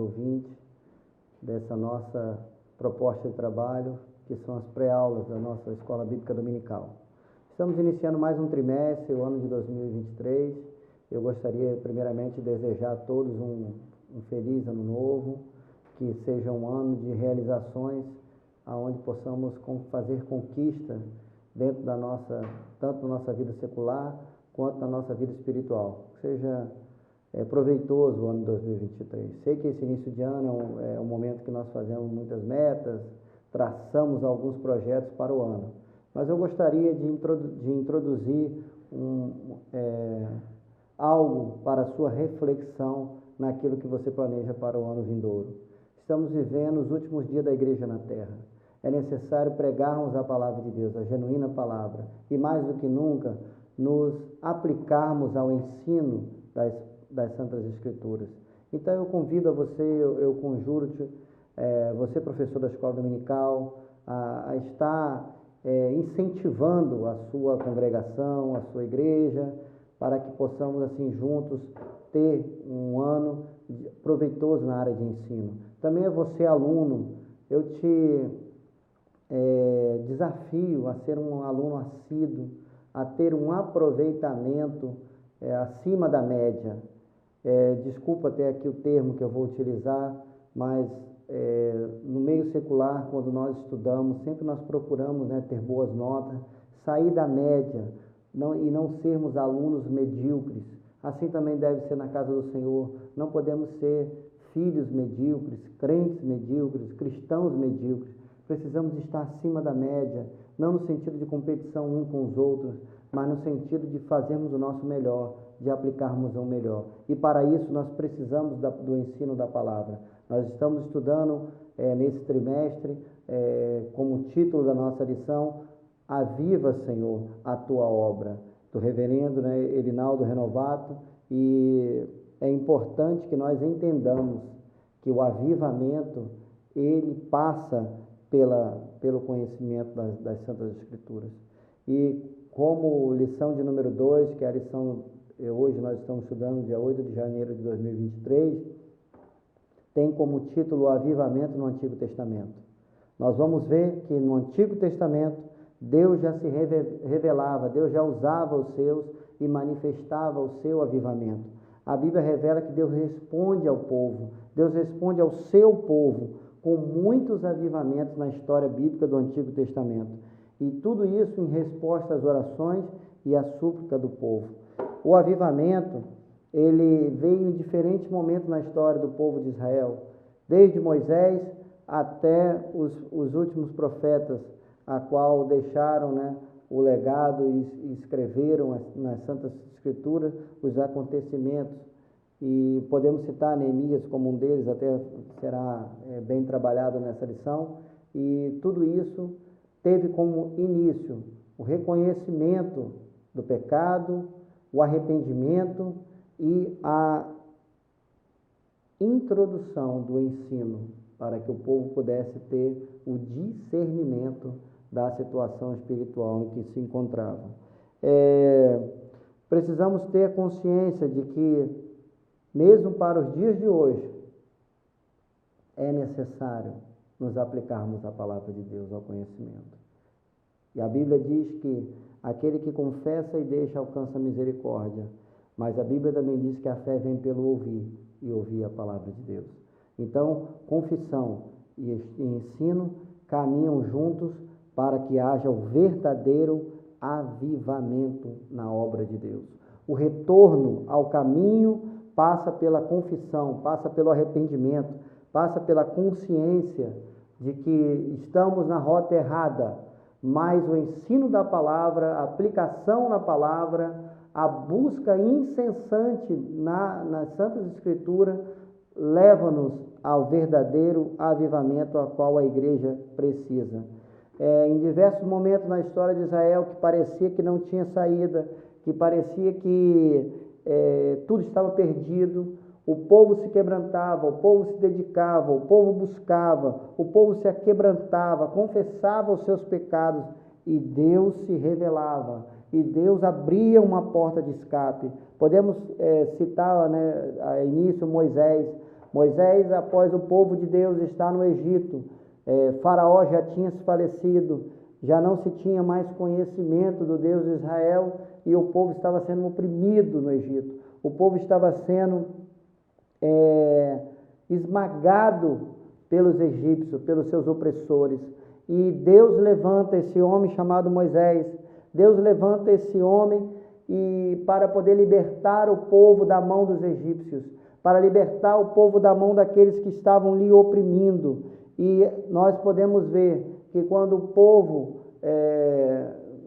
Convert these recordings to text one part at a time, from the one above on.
ouvintes dessa nossa proposta de trabalho, que são as pré-aulas da nossa Escola Bíblica Dominical. Estamos iniciando mais um trimestre, o ano de 2023. Eu gostaria, primeiramente, de desejar a todos um feliz ano novo, que seja um ano de realizações, aonde possamos fazer conquista dentro da nossa, tanto da nossa vida secular, quanto da nossa vida espiritual. Que seja proveitoso o ano de 2023. Sei que esse início de ano é um momento que nós fazemos muitas metas, traçamos alguns projetos para o ano, mas eu gostaria de introduzir algo para a sua reflexão naquilo que você planeja para o ano vindouro. Estamos vivendo os últimos dias da igreja na terra. É necessário pregarmos a palavra de Deus, a genuína palavra, e mais do que nunca, nos aplicarmos ao ensino das Santas Escrituras. Então eu convido a você, eu conjuro-te, você professor da Escola Dominical, a estar incentivando a sua congregação, a sua igreja, para que possamos assim juntos ter um ano proveitoso na área de ensino. Também a você aluno, eu te desafio a ser um aluno assíduo, a ter um aproveitamento acima da média. Desculpa até aqui o termo que eu vou utilizar, mas no meio secular, quando nós estudamos, sempre nós procuramos ter boas notas, sair da média e não sermos alunos medíocres. Assim também deve ser na casa do Senhor. Não podemos ser filhos medíocres, crentes medíocres, cristãos medíocres. Precisamos estar acima da média, não no sentido de competição um com os outros, mas no sentido de fazermos o nosso melhor, de aplicarmos o melhor. E para isso nós precisamos do ensino da palavra. Nós estamos estudando nesse trimestre, como título da nossa lição, Aviva, Senhor, a tua obra, do reverendo Erinaldo Renovato, e é importante que nós entendamos que o avivamento, ele passa pelo conhecimento das Santas Escrituras. E como lição de número 2, que é a lição, hoje nós estamos estudando, dia 8 de janeiro de 2023, tem como título o avivamento no Antigo Testamento. Nós vamos ver que no Antigo Testamento, Deus já se revelava, Deus já usava os seus e manifestava o seu avivamento. A Bíblia revela que Deus responde ao povo, Deus responde ao seu povo, com muitos avivamentos na história bíblica do Antigo Testamento. E tudo isso em resposta às orações e à súplica do povo. O avivamento, ele veio em diferentes momentos na história do povo de Israel, desde Moisés até os últimos profetas, a qual deixaram o legado e escreveram nas Santas Escrituras os acontecimentos. E podemos citar Neemias como um deles, até será bem trabalhado nessa lição. E tudo isso teve como início o reconhecimento do pecado, o arrependimento e a introdução do ensino para que o povo pudesse ter o discernimento da situação espiritual em que se encontrava. Precisamos ter a consciência de que, mesmo para os dias de hoje, é necessário nos aplicarmos à palavra de Deus, ao conhecimento. E a Bíblia diz que aquele que confessa e deixa alcança misericórdia, mas a Bíblia também diz que a fé vem pelo ouvir, e ouvir a palavra de Deus. Então, confissão e ensino caminham juntos para que haja o verdadeiro avivamento na obra de Deus. O retorno ao caminho passa pela confissão, passa pelo arrependimento, passa pela consciência de que estamos na rota errada, mas o ensino da palavra, a aplicação na palavra, a busca incessante nas Santas Escrituras leva-nos ao verdadeiro avivamento a qual a igreja precisa. Em diversos momentos na história de Israel que parecia que não tinha saída, que parecia que tudo estava perdido, o povo se quebrantava, o povo se dedicava, o povo buscava, o povo se aquebrantava, confessava os seus pecados e Deus se revelava, e Deus abria uma porta de escape. Podemos citar a início Moisés. Moisés, após o povo de Deus estar no Egito, Faraó já tinha se falecido, já não se tinha mais conhecimento do Deus de Israel e o povo estava sendo oprimido no Egito. O povo estava sendo esmagado pelos egípcios, pelos seus opressores. E Deus levanta esse homem chamado Moisés. Deus levanta esse homem para poder libertar o povo da mão dos egípcios, para libertar o povo da mão daqueles que estavam lhe oprimindo. E nós podemos ver que quando o povo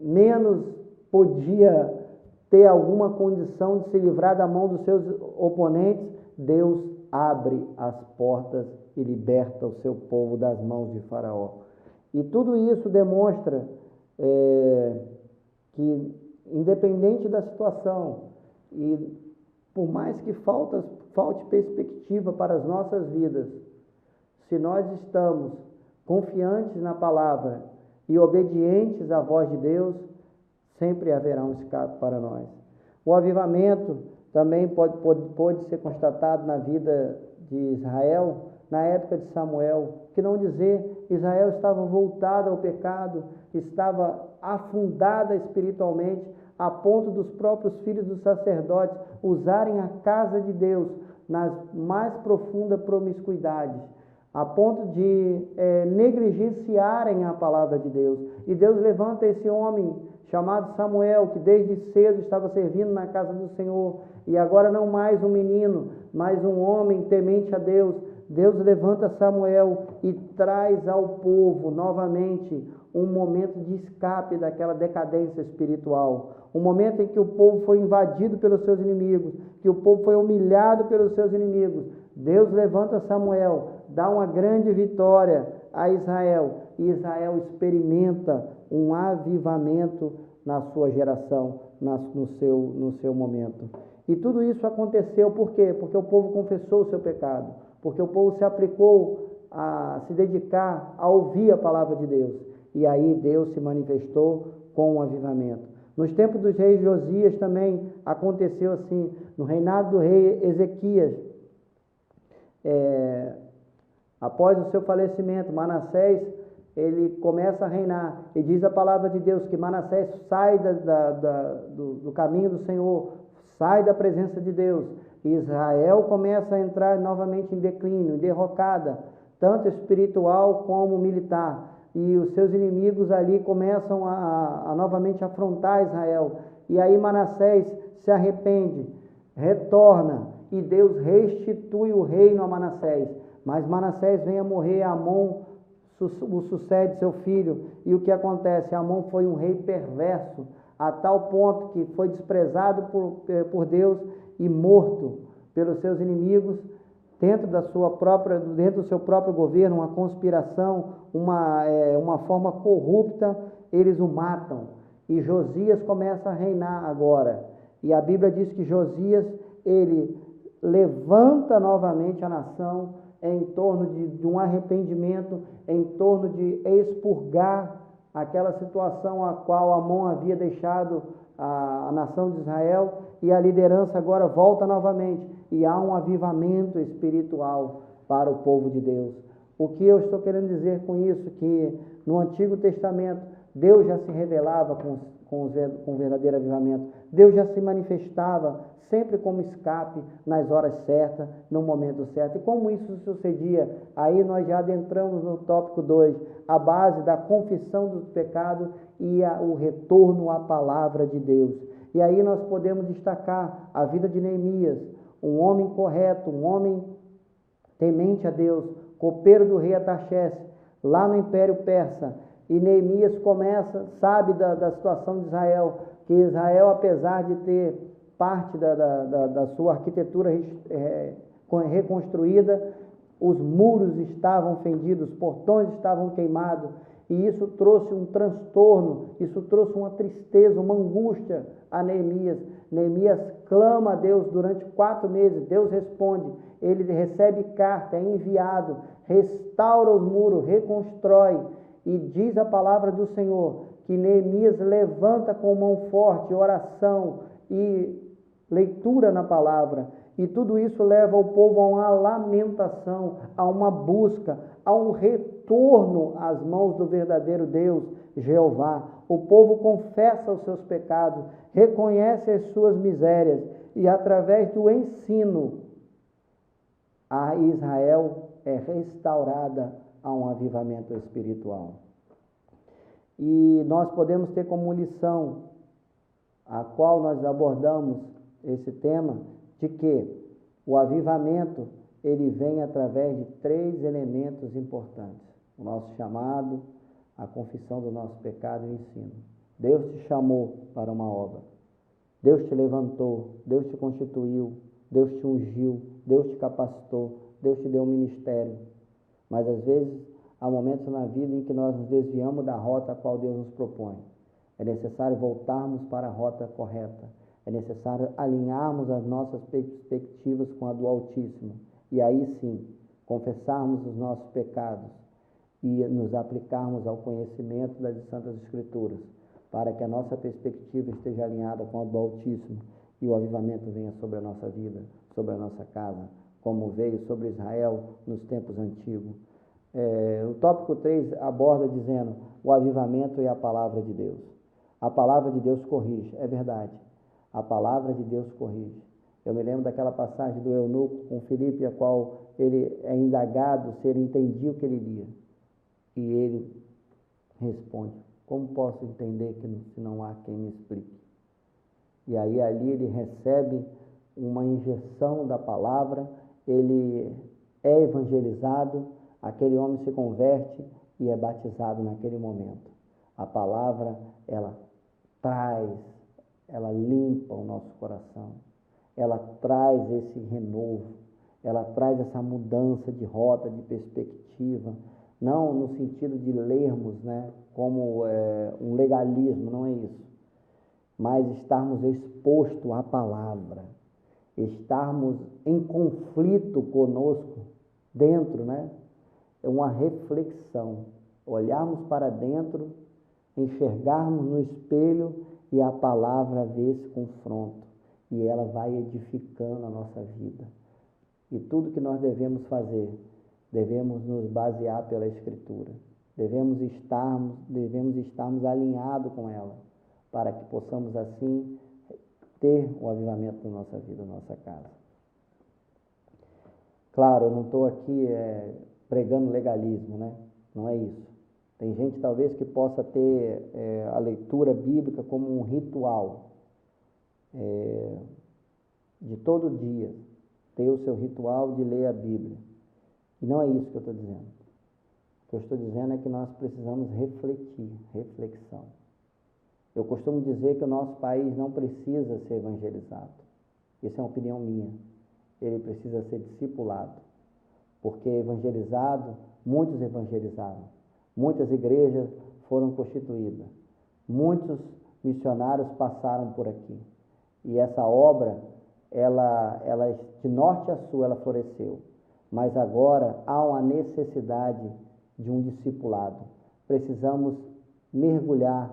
menos podia ter alguma condição de se livrar da mão dos seus oponentes, Deus abre as portas e liberta o seu povo das mãos de Faraó. E tudo isso demonstra que, independente da situação, e por mais que falte perspectiva para as nossas vidas, se nós estamos confiantes na palavra e obedientes à voz de Deus, sempre haverá um escape para nós. O avivamento também pode ser constatado na vida de Israel, na época de Samuel, que não dizer, Israel estava voltada ao pecado, estava afundada espiritualmente, a ponto dos próprios filhos dos sacerdotes usarem a casa de Deus nas mais profundas promiscuidades, a ponto de negligenciarem a palavra de Deus. E Deus levanta esse homem chamado Samuel, que desde cedo estava servindo na casa do Senhor, e agora não mais um menino, mas um homem temente a Deus. Deus levanta Samuel e traz ao povo novamente um momento de escape daquela decadência espiritual, um momento em que o povo foi invadido pelos seus inimigos, que o povo foi humilhado pelos seus inimigos. Deus levanta Samuel, dá uma grande vitória a Israel, e Israel experimenta um avivamento na sua geração, no seu momento. E tudo isso aconteceu por quê? Porque o povo confessou o seu pecado, porque o povo se aplicou a se dedicar a ouvir a palavra de Deus. E aí Deus se manifestou com um avivamento. Nos tempos dos reis Josias também aconteceu assim. No reinado do rei Ezequias, após o seu falecimento, Manassés, ele começa a reinar. E diz a palavra de Deus que Manassés sai do caminho do Senhor, sai da presença de Deus. Israel começa a entrar novamente em declínio, em derrocada, tanto espiritual como militar. E os seus inimigos ali começam a novamente afrontar Israel. E aí Manassés se arrepende, retorna, e Deus restitui o reino a Manassés. Mas Manassés vem a morrer, Amon o sucede, seu filho. E o que acontece? Amon foi um rei perverso, a tal ponto que foi desprezado por Deus e morto pelos seus inimigos, dentro do seu próprio governo, uma conspiração, uma forma corrupta, eles o matam. E Josias começa a reinar agora. E a Bíblia diz que Josias, ele levanta novamente a nação em torno de um arrependimento, em torno de expurgar aquela situação a qual Amon havia deixado a nação de Israel, e a liderança agora volta novamente, e há um avivamento espiritual para o povo de Deus. O que eu estou querendo dizer com isso? Que no Antigo Testamento, Deus já se revelava com verdadeiro avivamento. Deus já se manifestava sempre como escape nas horas certas, no momento certo. E como isso sucedia? Aí nós já adentramos no tópico 2, a base da confissão do pecado e o retorno à palavra de Deus. E aí nós podemos destacar a vida de Neemias, um homem correto, um homem temente a Deus, copeiro do rei Artaxerxes, lá no Império Persa. E Neemias sabe da situação de Israel, que Israel, apesar de ter parte da sua arquitetura reconstruída, os muros estavam fendidos, os portões estavam queimados, e isso trouxe um transtorno, isso trouxe uma tristeza, uma angústia a Neemias. Neemias clama a Deus durante 4 meses, Deus responde, ele recebe carta, é enviado, restaura os muros, reconstrói, e diz a palavra do Senhor, que Neemias levanta com mão forte, oração e leitura na palavra, E tudo isso leva o povo a uma lamentação, a uma busca, a um retorno às mãos do verdadeiro Deus, Jeová. O povo confessa os seus pecados, reconhece as suas misérias e, através do ensino, a Israel é restaurada a um avivamento espiritual. E nós podemos ter como lição, a qual nós abordamos esse tema, de que o avivamento, ele vem através de 3 elementos importantes. O nosso chamado, a confissão do nosso pecado e o ensino. Deus te chamou para uma obra. Deus te levantou, Deus te constituiu, Deus te ungiu, Deus te capacitou, Deus te deu um ministério. Mas às vezes há momentos na vida em que nós nos desviamos da rota a qual Deus nos propõe. É necessário voltarmos para a rota correta. É necessário alinharmos as nossas perspectivas com a do Altíssimo. E aí sim, confessarmos os nossos pecados e nos aplicarmos ao conhecimento das Santas Escrituras, para que a nossa perspectiva esteja alinhada com a do Altíssimo e o avivamento venha sobre a nossa vida, sobre a nossa casa, como veio sobre Israel nos tempos antigos. O tópico 3 aborda dizendo o avivamento e a palavra de Deus. A palavra de Deus corrige, é verdade. A palavra de Deus corrige. Eu me lembro daquela passagem do eunuco com Filipe, a qual ele é indagado se ele entendia o que ele lia. E ele responde: como posso entender se não há quem me explique? E aí ali ele recebe uma injeção da palavra, ele é evangelizado, aquele homem se converte e é batizado naquele momento. A palavra, ela limpa o nosso coração, ela traz esse renovo, ela traz essa mudança de rota, de perspectiva, não no sentido de lermos, como um legalismo, não é isso, mas estarmos expostos à palavra, estarmos em conflito conosco dentro, é uma reflexão, olharmos para dentro, enxergarmos no espelho e a palavra vê esse confronto e ela vai edificando a nossa vida. E tudo que nós devemos fazer, devemos nos basear pela Escritura, devemos estarmos alinhados com ela, para que possamos assim ter o avivamento da nossa vida, da nossa casa. Claro, eu não estou aqui pregando legalismo, não é isso. Tem gente talvez que possa ter a leitura bíblica como um ritual, de todo dia, ter o seu ritual de ler a Bíblia. E não é isso que eu estou dizendo. O que eu estou dizendo é que nós precisamos refletir, reflexão. Eu costumo dizer que o nosso país não precisa ser evangelizado. Isso é uma opinião minha. Ele precisa ser discipulado. Porque evangelizado, muitos evangelizaram. Muitas igrejas foram constituídas. Muitos missionários passaram por aqui. E essa obra, ela de norte a sul, ela floresceu. Mas agora há uma necessidade de um discipulado. Precisamos mergulhar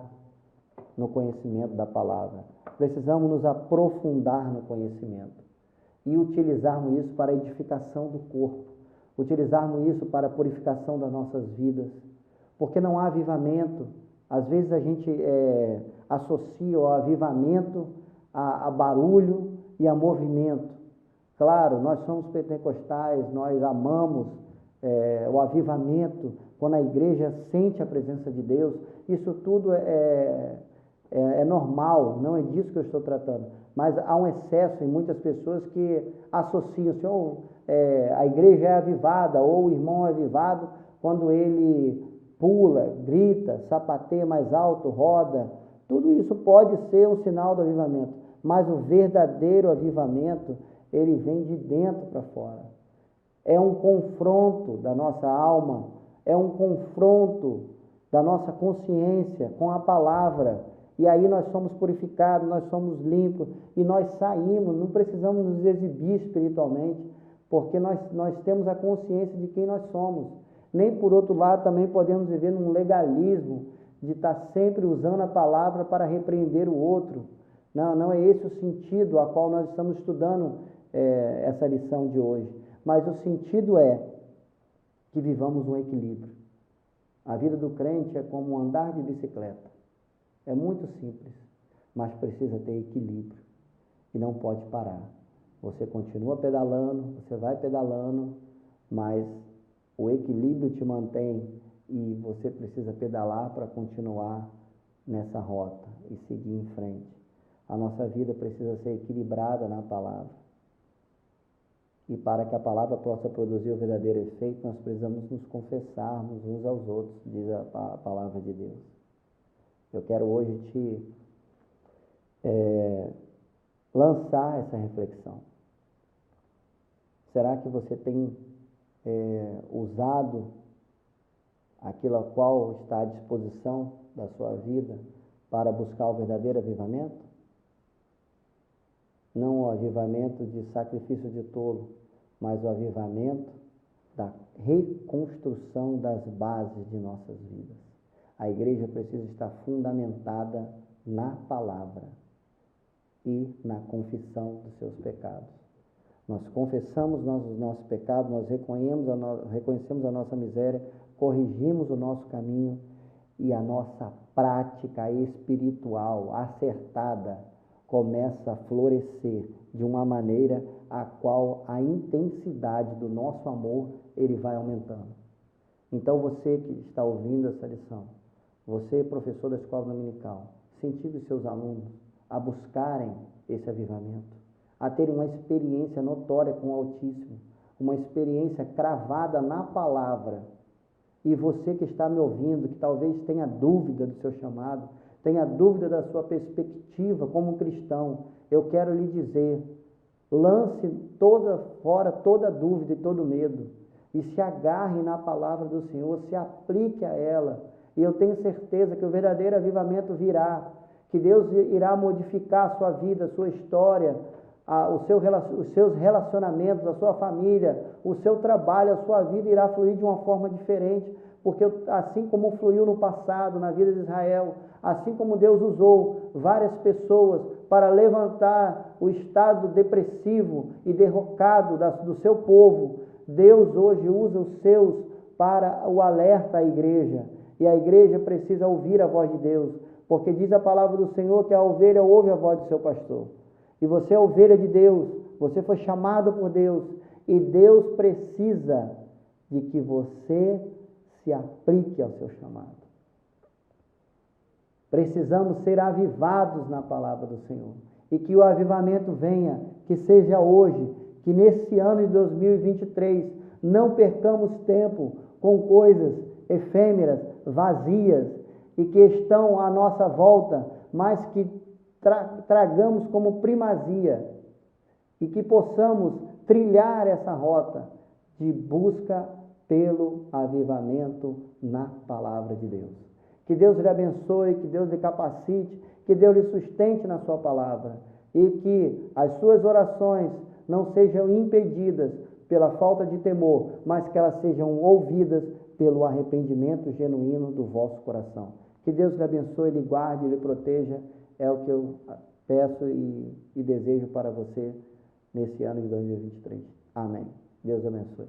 no conhecimento da palavra. Precisamos nos aprofundar no conhecimento e utilizarmos isso para a edificação do corpo, utilizarmos isso para a purificação das nossas vidas, porque não há avivamento. Às vezes a gente associa o avivamento a barulho e a movimento. Claro, nós somos pentecostais, nós amamos o avivamento, quando a igreja sente a presença de Deus, isso tudo é normal, não é disso que eu estou tratando, mas há um excesso em muitas pessoas que associam, a igreja é avivada, ou o irmão é avivado, quando ele pula, grita, sapateia mais alto, roda. Tudo isso pode ser um sinal do avivamento, mas o verdadeiro avivamento, ele vem de dentro para fora. É um confronto da nossa alma, é um confronto da nossa consciência com a palavra. E aí nós somos purificados, nós somos limpos e nós saímos, não precisamos nos exibir espiritualmente, porque nós temos a consciência de quem nós somos. Nem por outro lado também podemos viver num legalismo de estar sempre usando a palavra para repreender o outro. Não é esse o sentido a qual nós estamos estudando essa lição de hoje, mas o sentido é que vivamos um equilíbrio. A vida do crente é como um andar de bicicleta. É muito simples, mas precisa ter equilíbrio e não pode parar. Você continua pedalando, você vai pedalando, mas o equilíbrio te mantém e você precisa pedalar para continuar nessa rota e seguir em frente. A nossa vida precisa ser equilibrada na palavra. E para que a palavra possa produzir o verdadeiro efeito, nós precisamos nos confessarmos uns aos outros, diz a palavra de Deus. Eu quero hoje te lançar essa reflexão. Será que você tem usado aquilo a qual está à disposição da sua vida para buscar o verdadeiro avivamento? Não o avivamento de sacrifício de tolo, mas o avivamento da reconstrução das bases de nossas vidas. A igreja precisa estar fundamentada na palavra e na confissão dos seus pecados. Nós confessamos os nossos pecados, nós reconhecemos a nossa miséria, corrigimos o nosso caminho e a nossa prática espiritual acertada começa a florescer de uma maneira a qual a intensidade do nosso amor ele vai aumentando. Então você que está ouvindo essa lição, você professor da escola dominical, incentive os seus alunos a buscarem esse avivamento, a terem uma experiência notória com o Altíssimo, uma experiência cravada na palavra. E você que está me ouvindo, que talvez tenha dúvida do seu chamado, tenha dúvida da sua perspectiva como cristão, eu quero lhe dizer, lance fora toda dúvida e todo medo, e se agarre na palavra do Senhor, se aplique a ela, e eu tenho certeza que o verdadeiro avivamento virá, que Deus irá modificar a sua vida, a sua história, os seus relacionamentos, a sua família, o seu trabalho, a sua vida irá fluir de uma forma diferente, porque assim como fluiu no passado, na vida de Israel, assim como Deus usou várias pessoas para levantar o estado depressivo e derrocado do seu povo, Deus hoje usa os seus para o alerta à igreja, e a igreja precisa ouvir a voz de Deus, porque diz a palavra do Senhor que a ovelha ouve a voz do seu pastor. E você é ovelha de Deus, você foi chamado por Deus, e Deus precisa de que você se aplique ao seu chamado. Precisamos ser avivados na palavra do Senhor, e que o avivamento venha, que seja hoje, que nesse ano de 2023 não percamos tempo com coisas efêmeras, vazias, e que estão à nossa volta, mas que tragamos como primazia e que possamos trilhar essa rota de busca pelo avivamento na palavra de Deus. Que Deus lhe abençoe, que Deus lhe capacite, que Deus lhe sustente na sua palavra e que as suas orações não sejam impedidas pela falta de temor, mas que elas sejam ouvidas pelo arrependimento genuíno do vosso coração. Que Deus lhe abençoe, lhe guarde, lhe proteja. É o que eu peço e desejo para você nesse ano de 2023. Amém. Deus abençoe.